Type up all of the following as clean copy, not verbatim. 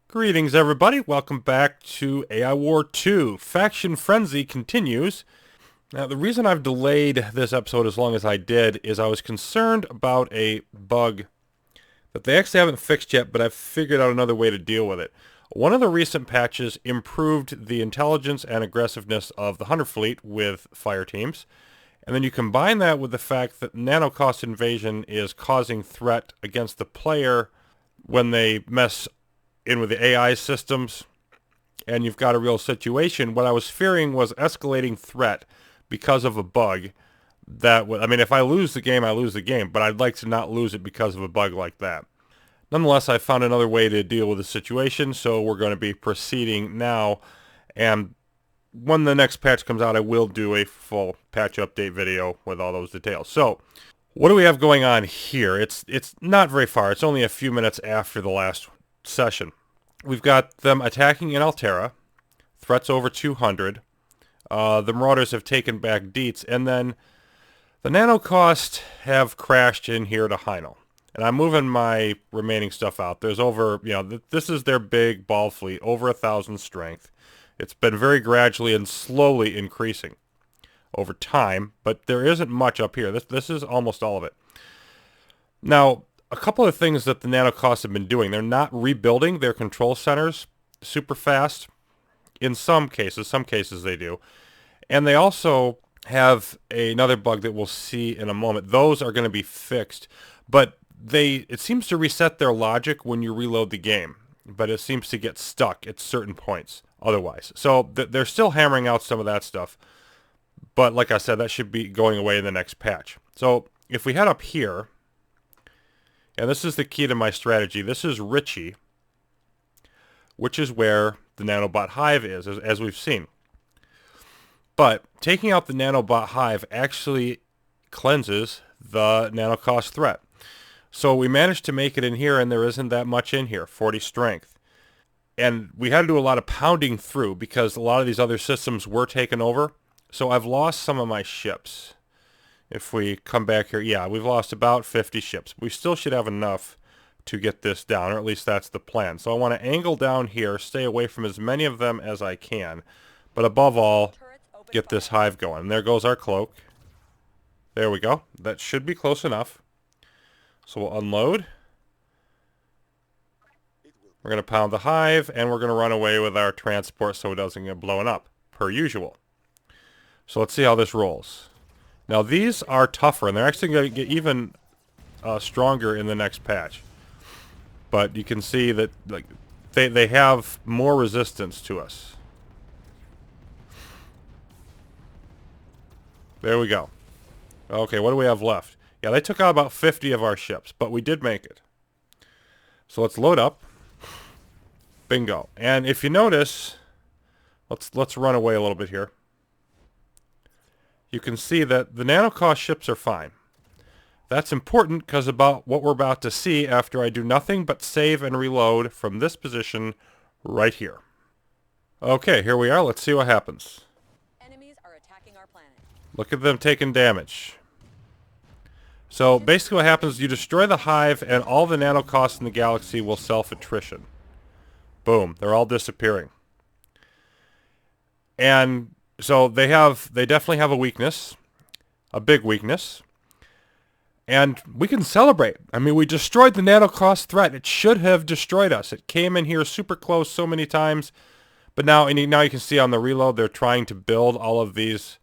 Greetings, everybody. Welcome back to AI War 2. Faction Frenzy continues. Now, the reason I've delayed this episode as long as I did is I was concerned about a bug that they actually haven't fixed yet, but I've figured out another way to deal with it. One of the recent patches improved the intelligence and aggressiveness of the Hunter fleet with fire teams. And then you combine that with the fact that Nanocaust invasion is causing threat against the player when they mess in with the AI systems, and you've got a real situation. What I was fearing was escalating threat because of a bug. If I lose the game, I lose the game, but I'd like to not lose it because of a bug like that. Nonetheless, I found another way to deal with the situation, so we're going to be proceeding now, and when the next patch comes out, I will do a full patch update video with all those details. So, what do we have going on here? It's not very far. It's only a few minutes after the last session. We've got them attacking in Altera. Threats over 200. The Marauders have taken back Dietz, and then the Nanocaust have crashed in here to Heinel. And I'm moving my remaining stuff out. There's over, this is their big ball fleet, over 1,000 strength. It's been very gradually and slowly increasing over time, but there isn't much up here. This is almost all of it. Now, a couple of things that the Nanocaust have been doing. They're not rebuilding their control centers super fast. In some cases they do. And they also have another bug that we'll see in a moment. Those are going to be fixed, but it seems to reset their logic when you reload the game, but it seems to get stuck at certain points otherwise. So they're still hammering out some of that stuff, but like I said, that should be going away in the next patch. So if we head up here, and this is the key to my strategy. This is Ritchie, which is where the nanobot hive is, as we've seen. But taking out the nanobot hive actually cleanses the Nanocaust threat. So we managed to make it in here, and there isn't that much in here, 40 strength. And we had to do a lot of pounding through because a lot of these other systems were taken over. So I've lost some of my ships. If we come back here, yeah, we've lost about 50 ships. We still should have enough to get this down, or at least that's the plan. So I want to angle down here, stay away from as many of them as I can, but above all, get this hive going. And there goes our cloak. There we go. That should be close enough. So we'll unload. We're going to pound the hive, and we're going to run away with our transport so it doesn't get blown up, per usual. So let's see how this rolls. Now these are tougher, and they're actually going to get even stronger in the next patch. But you can see that they have more resistance to us. There we go. Okay, what do we have left? Yeah, they took out about 50 of our ships, but we did make it. So let's load up. Bingo. And if you notice, let's run away a little bit here. You can see that the Nanocaust ships are fine. That's important because about what we're about to see after I do nothing but save and reload from this position right here. Okay, here we are. Let's see what happens. Enemies are attacking our planet. Look at them taking damage. So basically what happens is you destroy the hive and all the Nanocaust in the galaxy will self-attrition. Boom. They're all disappearing. And so they definitely have a weakness, a big weakness, and we can celebrate. I mean, we destroyed the Nanocaust threat. It should have destroyed us. It came in here super close so many times, but now you can see on the reload they're trying to build all of these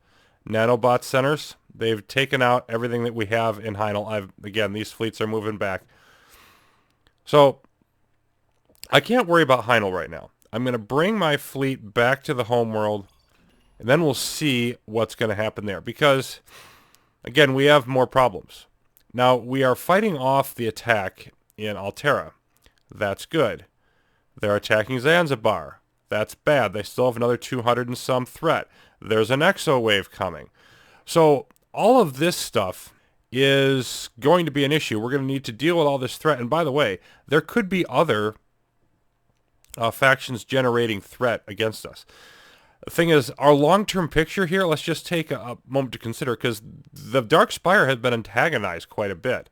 nanobot centers. They've taken out everything that we have in Heinel. Again, these fleets are moving back. So I can't worry about Heinel right now. I'm going to bring my fleet back to the homeworld. And then we'll see what's going to happen there. Because, again, we have more problems. Now, we are fighting off the attack in Altera. That's good. They're attacking Zanzibar. That's bad. They still have another 200 and some threat. There's an exo wave coming. So, all of this stuff is going to be an issue. We're going to need to deal with all this threat. And by the way, there could be other factions generating threat against us. The thing is, our long-term picture here, let's just take a moment to consider, because the Dark Spire has been antagonized quite a bit.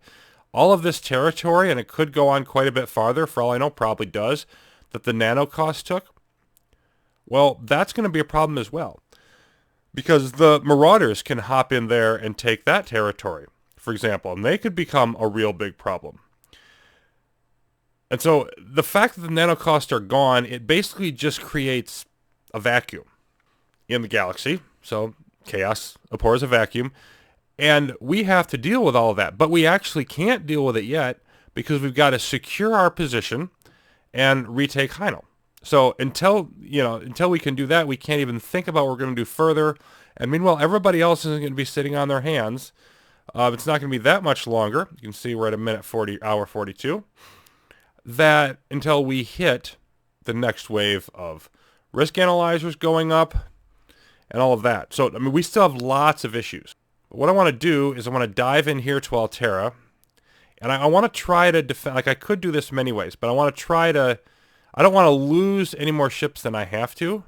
All of this territory, and it could go on quite a bit farther, for all I know, probably does. that the Nanocaust took, well, that's going to be a problem as well. Because the Marauders can hop in there and take that territory, for example, and they could become a real big problem. And so the fact that the Nanocaust are gone, it basically just creates a vacuum in the galaxy. So chaos abhors a vacuum. And we have to deal with all of that. But we actually can't deal with it yet because we've got to secure our position and retake Heinel. So until we can do that, we can't even think about what we're going to do further. And meanwhile, everybody else isn't going to be sitting on their hands. It's not going to be that much longer. You can see we're at a minute 40, hour 42. That until we hit the next wave of risk analyzers going up and all of that. So, I mean, we still have lots of issues. But what I want to do is I want to dive in here to Altera. And I want to try to defend, like I could do this many ways, but I want to try to, I don't want to lose any more ships than I have to.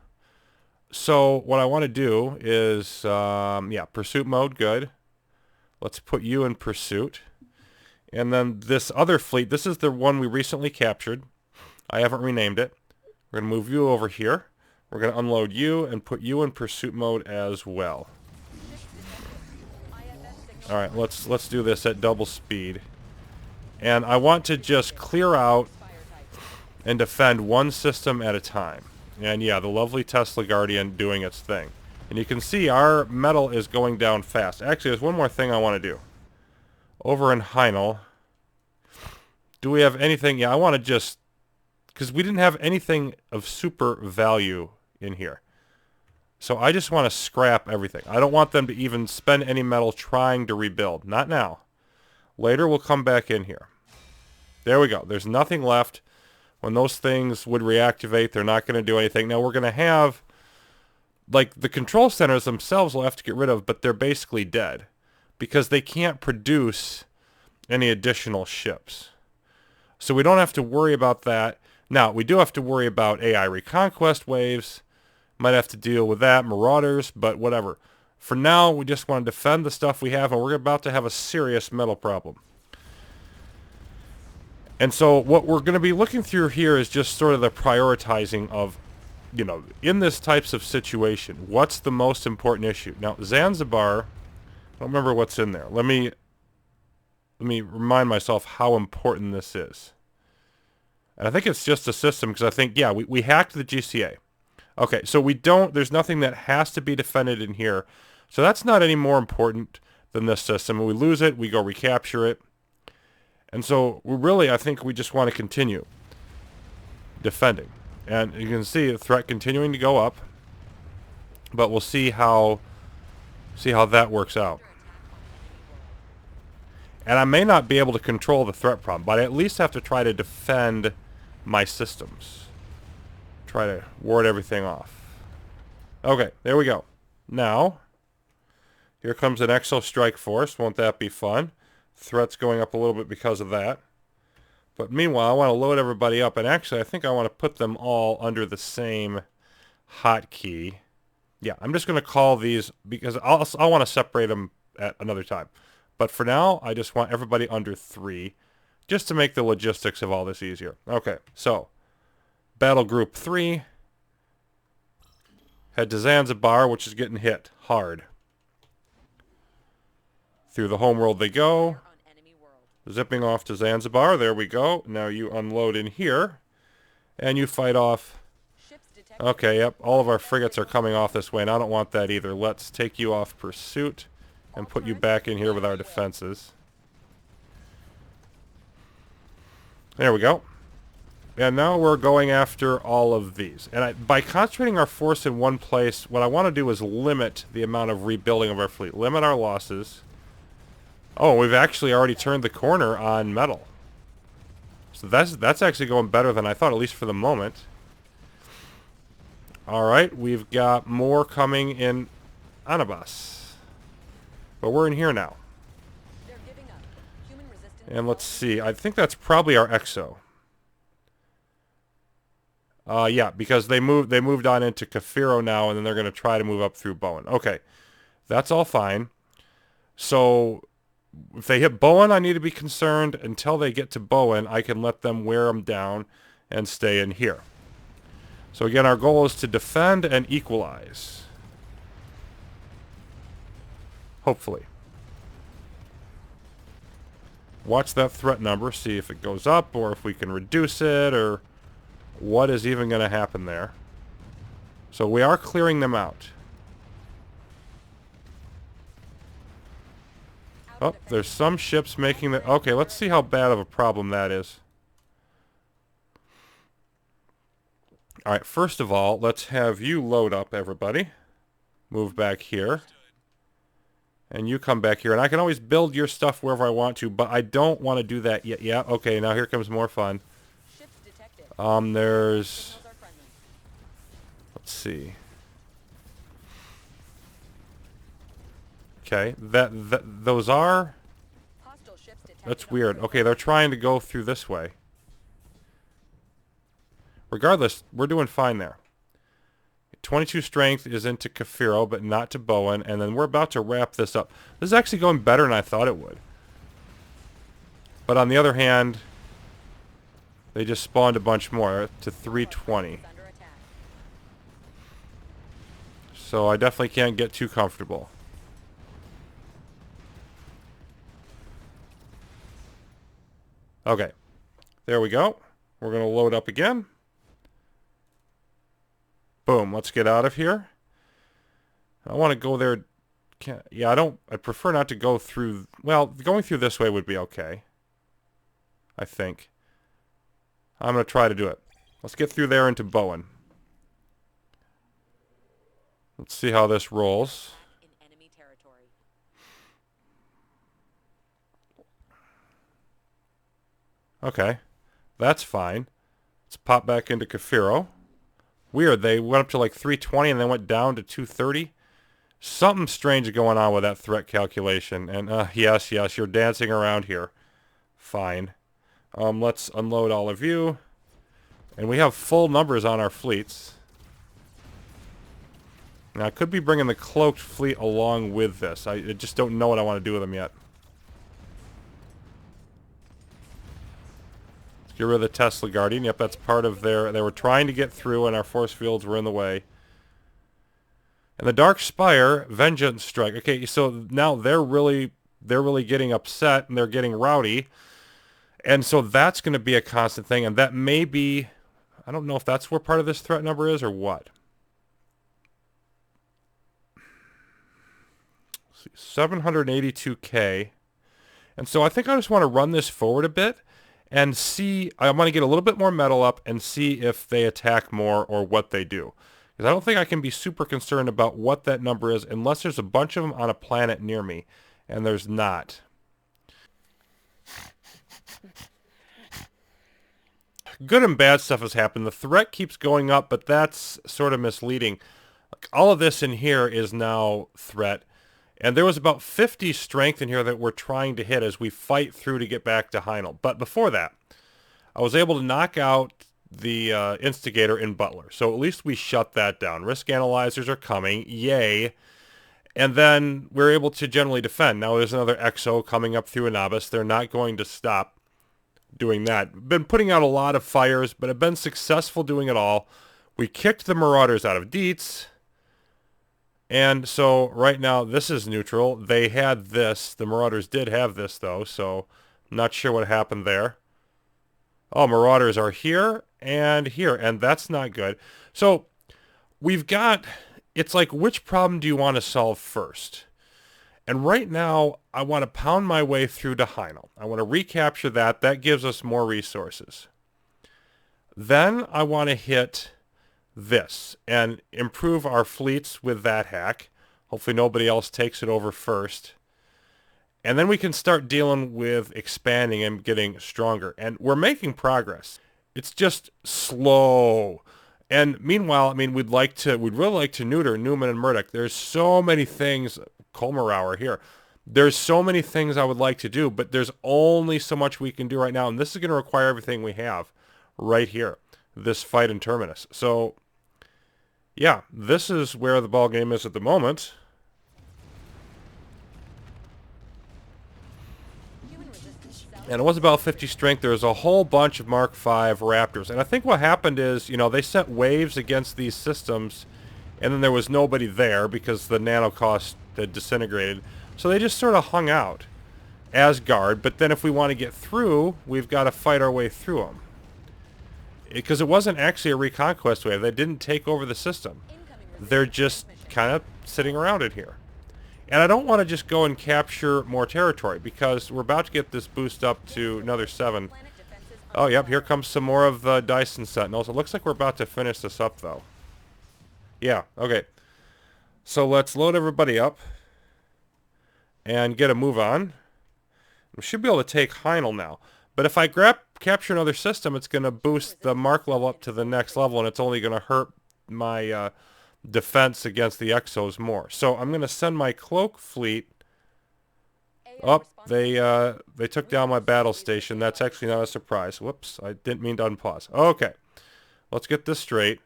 So what I want to do is, pursuit mode, good. Let's put you in pursuit. And then this other fleet, this is the one we recently captured. I haven't renamed it. We're going to move you over here. We're going to unload you and put you in pursuit mode as well. All right, let's do this at double speed. And I want to just clear out and defend one system at a time. And yeah, the lovely Tesla Guardian doing its thing. And you can see our metal is going down fast. Actually, there's one more thing I want to do. Over in Heinel, do we have anything? Yeah, I want to just, because we didn't have anything of super value in here. So I just want to scrap everything. I don't want them to even spend any metal trying to rebuild. Not now. Later we'll come back in here. There we go. There's nothing left. When those things would reactivate, they're not going to do anything. Now we're going to have, like, the control centers themselves we'll have to get rid of, but they're basically dead. Because they can't produce any additional ships. So we don't have to worry about that. Now, we do have to worry about AI reconquest waves. Might have to deal with that, Marauders, but whatever. For now, we just want to defend the stuff we have, and we're about to have a serious metal problem. And so what we're going to be looking through here is just sort of the prioritizing of, in this types of situation, what's the most important issue? Now, Zanzibar, I don't remember what's in there. Let me remind myself how important this is. And I think it's just a system because I think, yeah, we hacked the GCA. Okay, so there's nothing that has to be defended in here. So that's not any more important than this system. When we lose it, we go recapture it. And so I think we just want to continue defending. And you can see the threat continuing to go up. But we'll see how that works out. And I may not be able to control the threat problem, but I at least have to try to defend my systems. Try to ward everything off. Okay, there we go. Now, here comes an Exo Strike Force. Won't that be fun? Threat's going up a little bit because of that. But meanwhile, I want to load everybody up. And actually, I think I want to put them all under the same hotkey. Yeah, I'm just going to call these because I'll want to separate them at another time. But for now, I just want everybody under 3 just to make the logistics of all this easier. Okay, so Battle Group 3. Head to Zanzibar, which is getting hit hard. Through the homeworld they go. Zipping off to Zanzibar. There we go. Now you unload in here. And you fight off. Okay, yep. All of our frigates are coming off this way, and I don't want that either. Let's take you off pursuit and put you back in here with our defenses. There we go. And now we're going after all of these. And by concentrating our force in one place, what I want to do is limit the amount of rebuilding of our fleet. Limit our losses. Oh, we've actually already turned the corner on metal. So that's actually going better than I thought, at least for the moment. Alright, we've got more coming in Anabas. But we're in here now. And let's see, I think that's probably our Exo. Yeah, because they moved on into Kafiro now, and then they're going to try to move up through Bowen. Okay, that's all fine. So if they hit Bowen, I need to be concerned. Until they get to Bowen, I can let them wear them down and stay in here. So again, our goal is to defend and equalize. Hopefully. Watch that threat number, see if it goes up or if we can reduce it or what is even going to happen there. So we are clearing them out. Oh, there's some ships making the... Okay, let's see how bad of a problem that is. Alright, first of all, let's have you load up, everybody. Move back here. And you come back here. And I can always build your stuff wherever I want to, but I don't want to do that yet. Yeah, okay, now here comes more fun. There's... Let's see. Okay, those are... That's weird. Okay, they're trying to go through this way. Regardless, we're doing fine there. 22 strength is into Kafiro, but not to Bowen, and then we're about to wrap this up. This is actually going better than I thought it would. But on the other hand, they just spawned a bunch more to 320. So I definitely can't get too comfortable. Okay, there we go. We're going to load up again. Boom, let's get out of here. I want to go there. Yeah, I prefer not to go through. Well, going through this way would be okay. I think. I'm going to try to do it. Let's get through there into Bowen. Let's see how this rolls. Okay, that's fine. Let's pop back into Kafiro. Weird, they went up to like 320 and then went down to 230. Something strange going on with that threat calculation. And yes, you're dancing around here. Fine. Let's unload all of you. And we have full numbers on our fleets. Now, I could be bringing the cloaked fleet along with this. I just don't know what I want to do with them yet. Let's get rid of the Tesla Guardian. Yep, that's part of their... They were trying to get through and our force fields were in the way. And the Dark Spire, Vengeance Strike. Okay, so now they're really getting upset and they're getting rowdy. And so that's going to be a constant thing. And that may be... I don't know if that's where part of this threat number is or what. 782k. And so I think I just want to run this forward a bit and see. I want to get a little bit more metal up and see if they attack more or what they do. Because I don't think I can be super concerned about what that number is unless there's a bunch of them on a planet near me. And there's not. Good and bad stuff has happened. The threat keeps going up, but that's sort of misleading. All of this in here is now threat. And there was about 50 strength in here that we're trying to hit as we fight through to get back to Heinel. But before that, I was able to knock out the instigator in Butler. So at least we shut that down. Risk analyzers are coming. Yay. And then we're able to generally defend. Now there's another XO coming up through Anabas. They're not going to stop doing that. Been putting out a lot of fires, but have been successful doing it all. We kicked the Marauders out of Dietz. And so right now this is neutral. They had this. The Marauders did have this though, so I'm not sure what happened there. Oh, Marauders are here and here, and that's not good. So we've got, it's like, which problem do you want to solve first? And right now I want to pound my way through to Heinel. I want to recapture that. That gives us more resources. Then I want to hit this and improve our fleets with that hack. Hopefully nobody else takes it over first. And then we can start dealing with expanding and getting stronger. And we're making progress. It's just slow. And meanwhile, I mean, we'd really like to neuter Newman and Murdoch. There's so many things. Kolmarauer here. There's so many things I would like to do, but there's only so much we can do right now. And this is going to require everything we have right here. This fight in Terminus. So yeah, this is where the ball game is at the moment. And it was about 50 strength. There was a whole bunch of Mark V Raptors. And I think what happened is, you know, they sent waves against these systems, and then there was nobody there because the Nanocaust had disintegrated. So they just sort of hung out as guard. But then if we want to get through, we've got to fight our way through them. Because it wasn't actually a reconquest wave. They didn't take over the system. They're just kind of sitting around in here. And I don't want to just go and capture more territory because we're about to get this boost up to another 7. Oh, yep, here comes some more of the Dyson Sentinels. It looks like we're about to finish this up, though. Yeah, okay. So let's load everybody up and get a move on. We should be able to take Heinel now. But if I capture another system, it's going to boost the mark level up to the next level, and it's only going to hurt my defense against the Exos more. So I'm going to send my cloak fleet up. They took down my battle station. That's actually not a surprise. Whoops, I didn't mean to unpause. Okay, let's get this straight.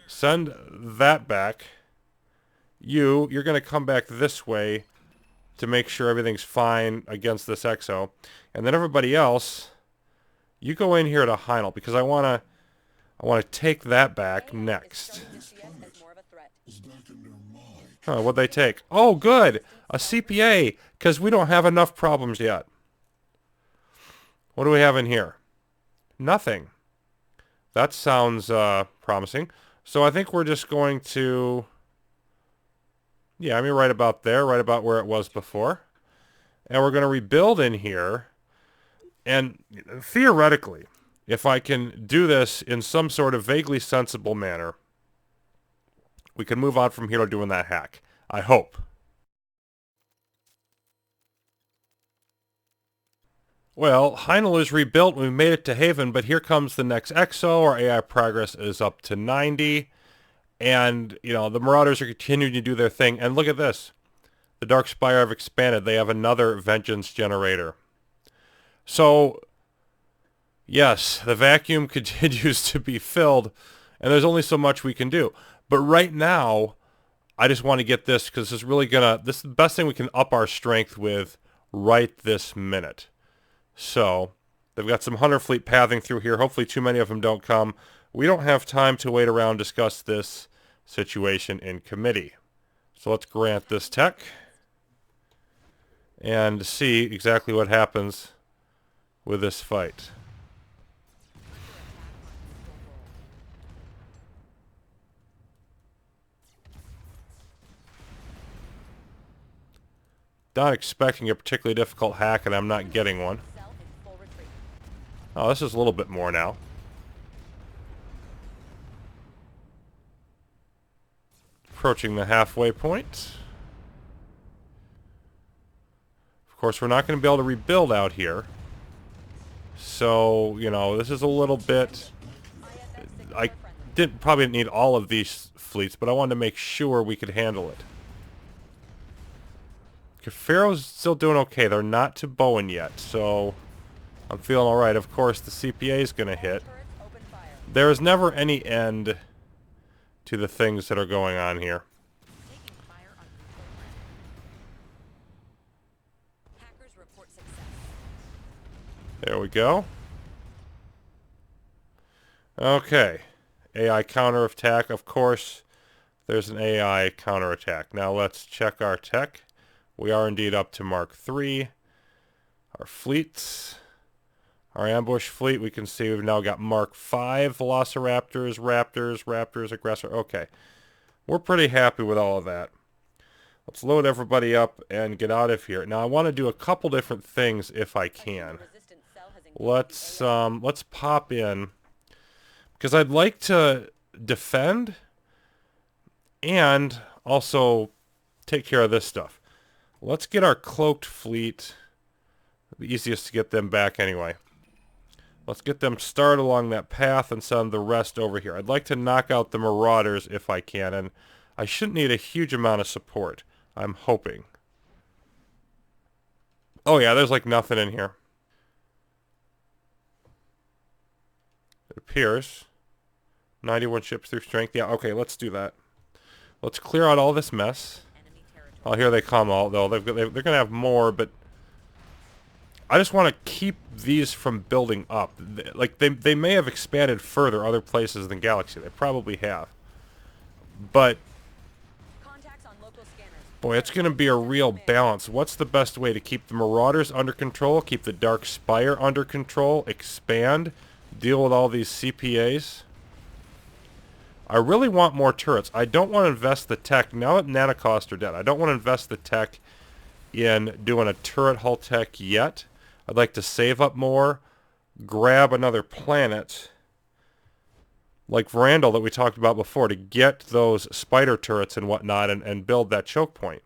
Send that back. You're going to come back this way to make sure everything's fine against this Exo. And then everybody else, you go in here to Heinel because I want to take that back next. Huh, what'd they take? Oh, good! A CPA, because we don't have enough problems yet. What do we have in here? Nothing. That sounds promising. So I think we're just going to... Yeah, I mean right about there, right about where it was before. And we're going to rebuild in here. And theoretically, if I can do this in some sort of vaguely sensible manner, we can move on from here to doing that hack. I hope. Well, Heinel is rebuilt. We made it to Haven, but here comes the next Exo. Our AI progress is up to 90. And, you know, the Marauders are continuing to do their thing. And look at this. The Dark Spire have expanded. They have another Vengeance generator. So, yes, the vacuum continues to be filled, and there's only so much we can do. But right now, I just want to get this because this is the best thing we can up our strength with right this minute. So, they've got some Hunter Fleet pathing through here. Hopefully too many of them don't come. We don't have time to wait around and discuss this situation in committee. So let's grant this tech and see exactly what happens with this fight. Not expecting a particularly difficult hack, and I'm not getting one. Oh, this is a little bit more now. Approaching the halfway point. Of course, we're not going to be able to rebuild out here. So, you know, this is a little bit... I probably didn't need all of these fleets, but I wanted to make sure we could handle it. Pharaoh's still doing okay. They're not to Bowen yet, so I'm feeling alright. Of course, the CPA is going to hit. There is never any end to the things that are going on here. There we go. Okay. AI counterattack. Of course, there's an AI counterattack. Now let's check our tech. We are indeed up to Mark III. Our fleets. Our ambush fleet, we can see we've now got Mark V Velociraptors, Raptors, Aggressor. Okay. We're pretty happy with all of that. Let's load everybody up and get out of here. Now I want to do a couple different things if I can. Let's pop in. Because I'd like to defend and also take care of this stuff. Let's get our cloaked fleet. The easiest to get them back anyway. Let's get them started along that path and send the rest over here. I'd like to knock out the Marauders if I can, and I shouldn't need a huge amount of support. I'm hoping. Oh yeah, there's like nothing in here. It appears. 91 ships through strength. Yeah, okay, let's do that. Let's clear out all this mess. Oh, here they come, although they're going to have more, but I just want to keep these from building up. Like, they may have expanded further other places than Galaxy. They probably have. But, Contacts on local scanners. boy, it's going to be a real balance. What's the best way to keep the Marauders under control, keep the Dark Spire under control, expand, deal with all these CPAs? I really want more turrets. I don't want to invest the tech, now that Nanocaust are dead, I don't want to invest the tech in doing a turret hull tech yet. I'd like to save up more, grab another planet, like Verandal that we talked about before, to get those spider turrets and whatnot and build that choke point.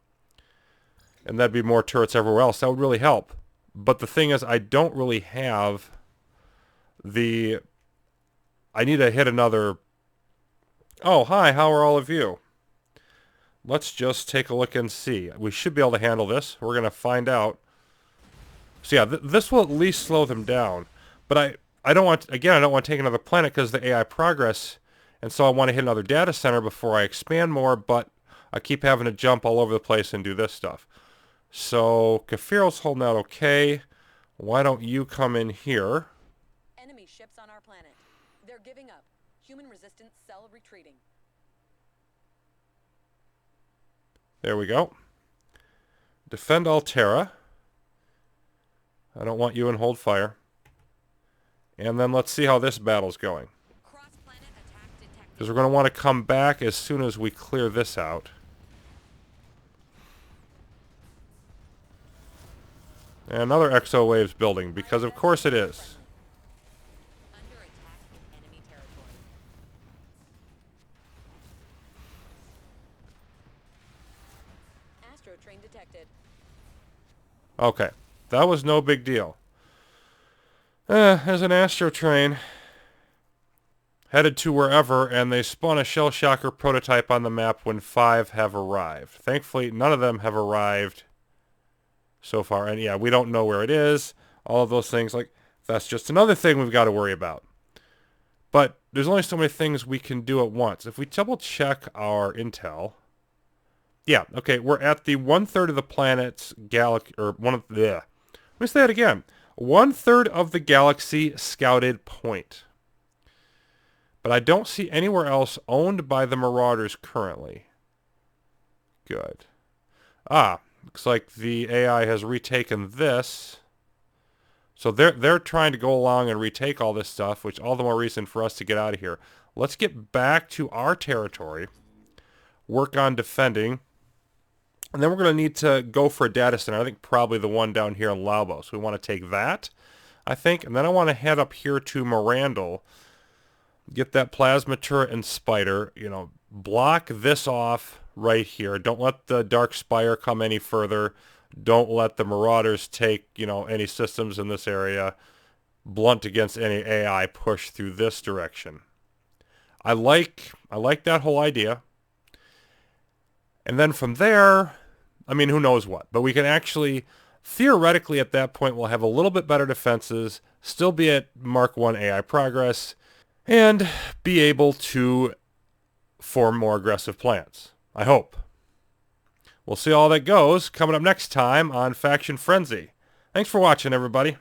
And that'd be more turrets everywhere else. That would really help. But the thing is, I don't really have the... I need to hit another... Oh, hi, how are all of you? Let's just take a look and see. We should be able to handle this. We're going to find out. So yeah, this will at least slow them down. But I don't want, again, I don't want to take another planet because of the AI progress. And so I want to hit another data center before I expand more, but I keep having to jump all over the place and do this stuff. So Kafiro's holding out okay. Why don't you come in here? Enemy ships on our planet. They're giving up. Human resistance cell retreating. There we go. Defend Altera. I don't want you in hold fire. And then let's see how this battle's going. Cross-planet attack detected. Because we're going to want to come back as soon as we clear this out. And another exo wave's building, because of course it is. Under attack in enemy territory. Astro train detected. Okay, that was no big deal. There's an Astro train headed to wherever, and they spawn a shell shocker prototype on the map when 5 have arrived. Thankfully, none of them have arrived so far, and yeah, we don't know where it is. All of those things, like, that's just another thing we've got to worry about. But there's only so many things we can do at once. If we double check our intel, yeah, okay, we're at the 1/3 of the planet's galaxy, or one of the, let me say that again. 1/3 of the galaxy scouted point. But I don't see anywhere else owned by the Marauders currently. Good. Ah, looks like the AI has retaken this. So they're trying to go along and retake all this stuff, which all the more reason for us to get out of here. Let's get back to our territory, work on defending, and then we're going to need to go for a data center. I think probably the one down here in Laubos. We want to take that, I think, and then I want to head up here to Mirandal, get that plasma turret and spider, you know, block this off right here. Don't let the Dark Spire come any further. Don't let the Marauders take, you know, any systems in this area. Blunt against any AI push through this direction. I like that whole idea. And then from there, I mean, who knows what. But we can actually, theoretically at that point, we'll have a little bit better defenses, still be at Mark 1 AI progress, and be able to form more aggressive plans. I hope. We'll see how all that goes coming up next time on Faction Frenzy. Thanks for watching, everybody.